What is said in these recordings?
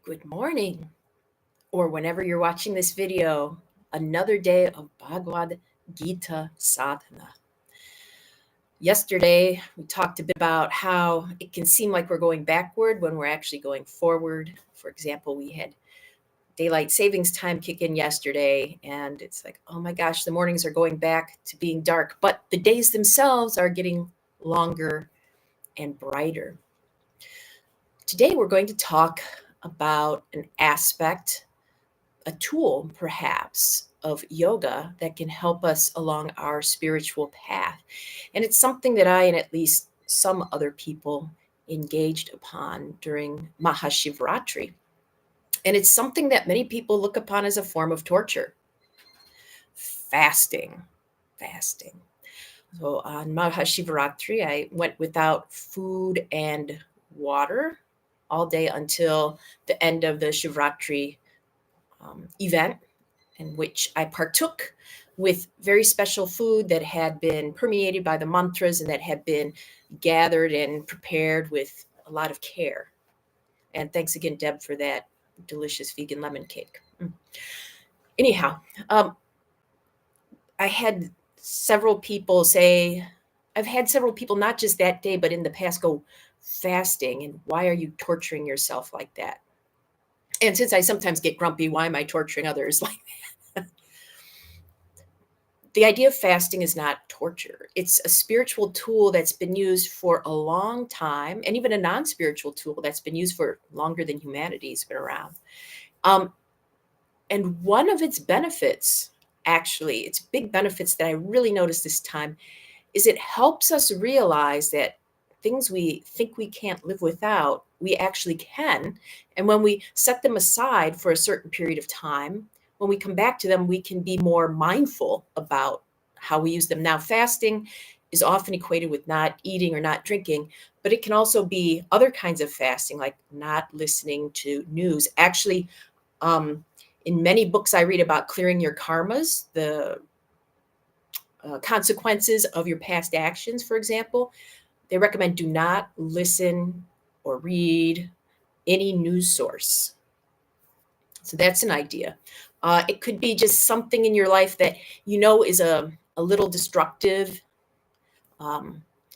Good morning, or whenever you're watching this video, another day of Bhagavad Gita Sadhana. Yesterday, we talked a bit about how it can seem like we're going backward when we're actually going forward. For example, we had daylight savings time kick in yesterday, and it's like, oh my gosh, the mornings are going back to being dark, but the days themselves are getting longer and brighter. Today, we're going to talk about an aspect, a tool perhaps, of yoga that can help us along our spiritual path. And it's something that I and at least some other people engaged upon during Mahashivratri. And it's something that many people look upon as a form of torture. Fasting. Fasting. So on Mahashivratri, I went without food and water all day until the end of the Shivratri event, in which I partook with very special food that had been permeated by the mantras and that had been gathered and prepared with a lot of care. And thanks again, Deb, for that delicious vegan lemon cake. Anyhow, I had several people say, I've had several people, not just that day, but in the past, go, fasting, and why are you torturing yourself like that? And since I sometimes get grumpy, why am I torturing others like that? The idea of fasting is not torture. It's a spiritual tool that's been used for a long time, and even a non-spiritual tool that's been used for longer than humanity's been around. And one of its benefits, actually, its big benefits that I really noticed this time, is it helps us realize that things we think we can't live without, we actually can. And when we set them aside for a certain period of time, when we come back to them, we can be more mindful about how we use them. Now, fasting is often equated with not eating or not drinking, but it can also be other kinds of fasting, like not listening to news. Actually, in many books I read about clearing your karmas, the consequences of your past actions, for example, they recommend do not listen or read any news source. So that's an idea. It could be just something in your life that you know is a little destructive,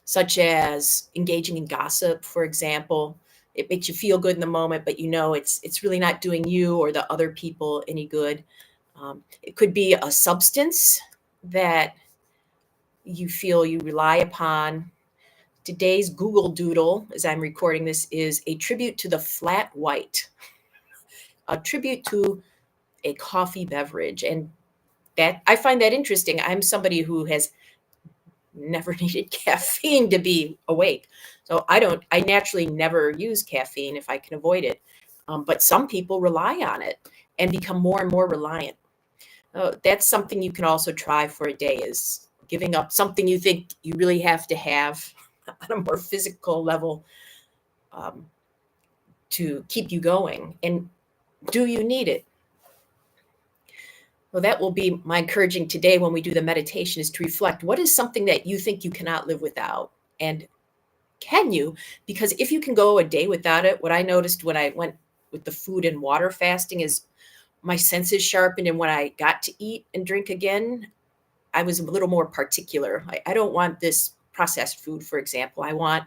such as engaging in gossip, for example. It makes you feel good in the moment, but you know it's really not doing you or the other people any good. It could be a substance that you feel you rely upon. Today's Google Doodle, as I'm recording this, is a tribute to the flat white, a tribute to a coffee beverage. And that I find that interesting. I'm somebody who has never needed caffeine to be awake. So I naturally never use caffeine if I can avoid it. But some people rely on it and become more and more reliant. That's something you can also try for a day, is giving up something you think you really have to have on a more physical level, to keep you going. And do you need it? Well, that will be my encouraging today when we do the meditation, is to reflect, what is something that you think you cannot live without? And can you? Because if you can go a day without it, what I noticed when I went with the food and water fasting is my senses sharpened. And when I got to eat and drink again, I was a little more particular. I don't want this processed food, for example. I want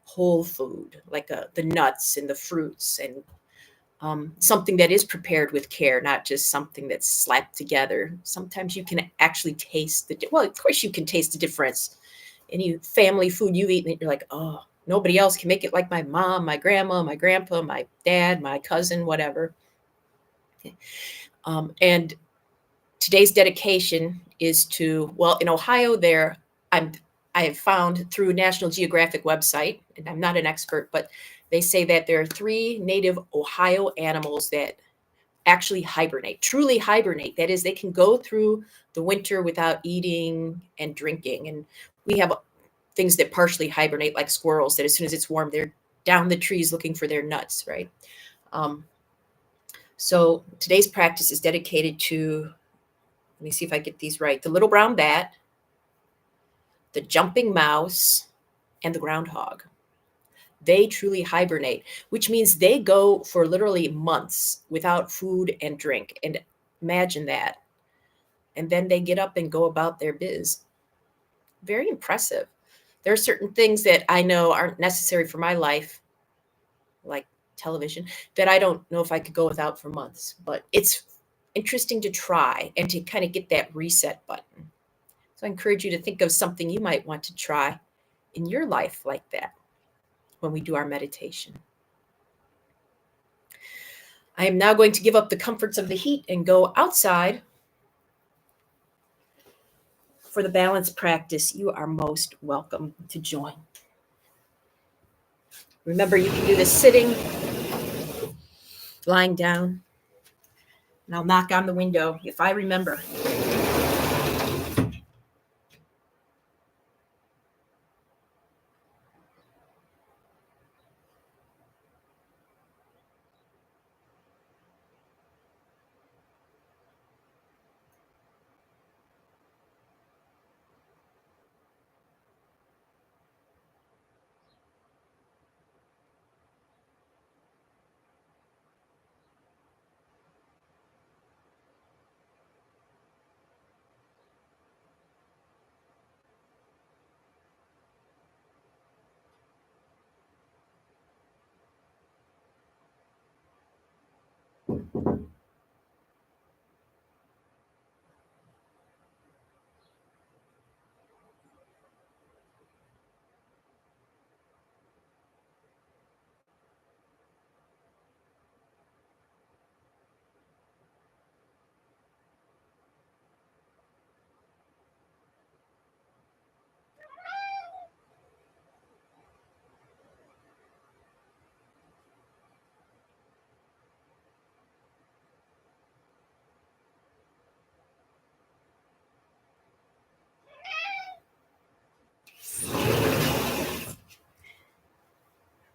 whole food, like the nuts and the fruits, and something that is prepared with care, not just something that's slapped together. Sometimes you can actually taste well, of course you can taste the difference. Any family food you eat, and you're like, oh, nobody else can make it like my mom, my grandma, my grandpa, my dad, my cousin, whatever. And today's dedication is to, well, in Ohio there, I have found through National Geographic website, and I'm not an expert, but they say that there are 3 native Ohio animals that actually hibernate, truly hibernate. That is, they can go through the winter without eating and drinking. And we have things that partially hibernate, like squirrels, that as soon as it's warm, they're down the trees looking for their nuts, right? So today's practice is dedicated to, let me see if I get these right, the little brown bat, the jumping mouse, and the groundhog. They truly hibernate, which means they go for literally months without food and drink. And imagine that. And then they get up and go about their biz. Very impressive. There are certain things that I know aren't necessary for my life, like television, that I don't know if I could go without for months. But it's interesting to try and to kind of get that reset button. So I encourage you to think of something you might want to try in your life like that when we do our meditation. I am now going to give up the comforts of the heat and go outside for the balance practice. You are most welcome to join. Remember, you can do this sitting, lying down, and I'll knock on the window if I remember.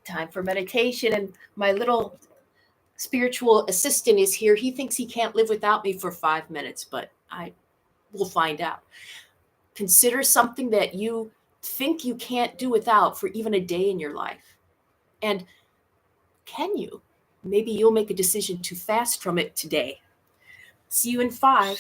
Time for meditation, and my little spiritual assistant is here. He thinks he can't live without me for 5 minutes, but I will find out. Consider something that you think you can't do without for even a day in your life. And can you? Maybe you'll make a decision to fast from it today. See you in 5.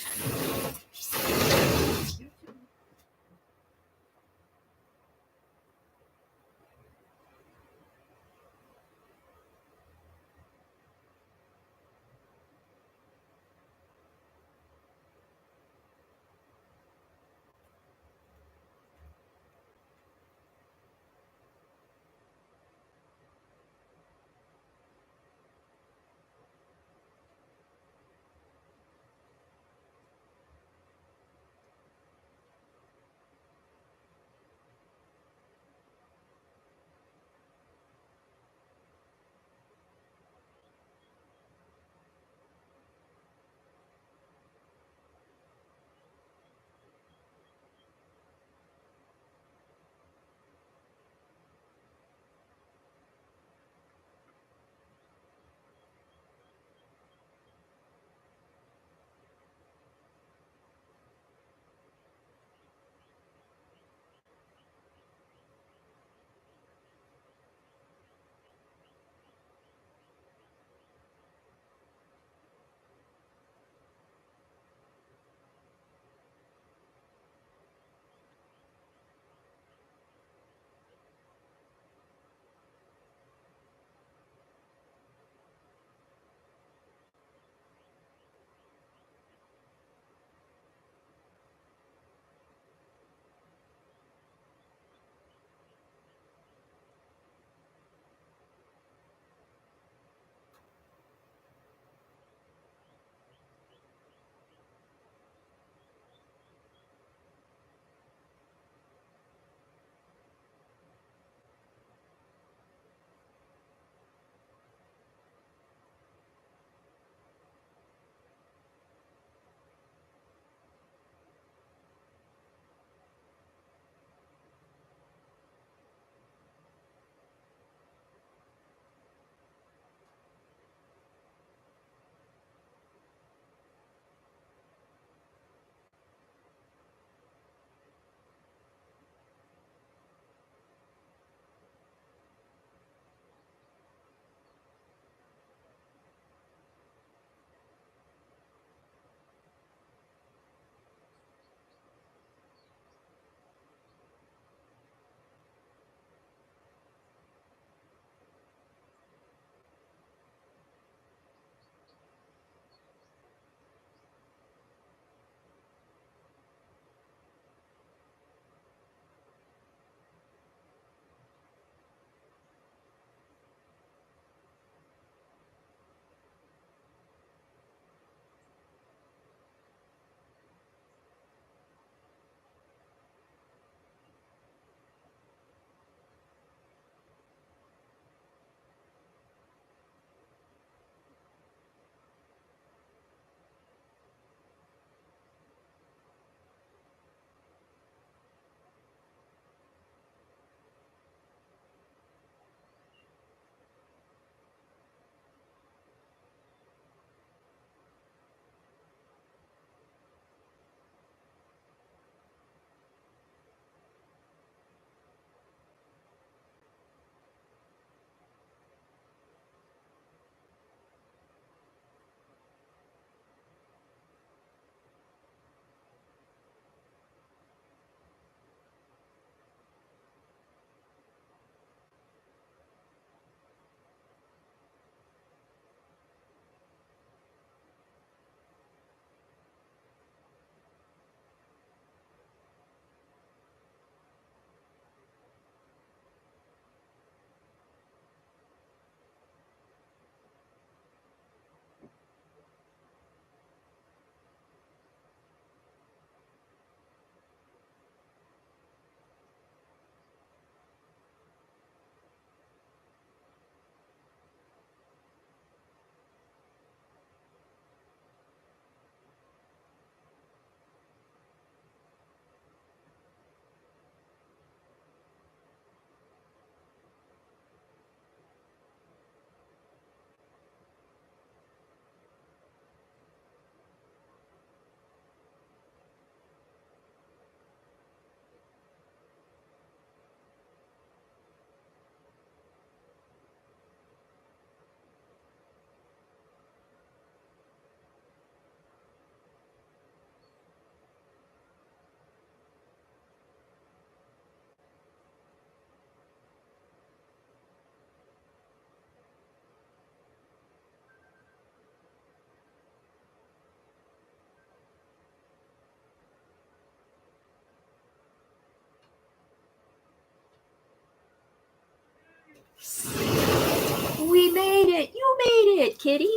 We made it. You made it, kitty.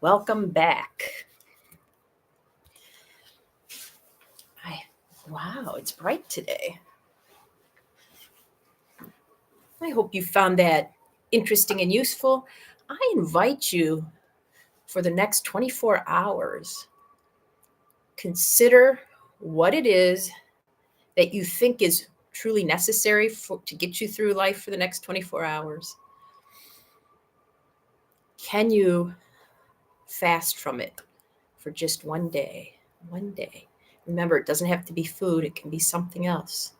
Welcome back. Wow, it's bright today. I hope you found that interesting and useful. I invite you for the next 24 hours, consider what it is that you think is truly necessary to get you through life for the next 24 hours. Can you fast from it for just one day? One day. Remember, it doesn't have to be food, it can be something else.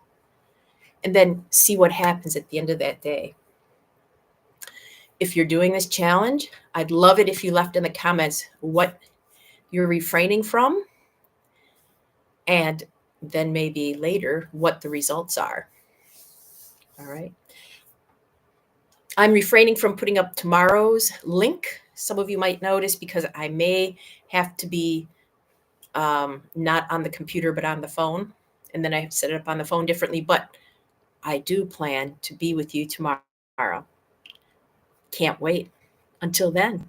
And then see what happens at the end of that day. If you're doing this challenge, I'd love it if you left in the comments what you're refraining from, and then maybe later what the results are. All right. I'm refraining from putting up tomorrow's link. Some of you might notice because I may have to be not on the computer, but on the phone. And then I set it up on the phone differently. But I do plan to be with you tomorrow. Can't wait. Until then.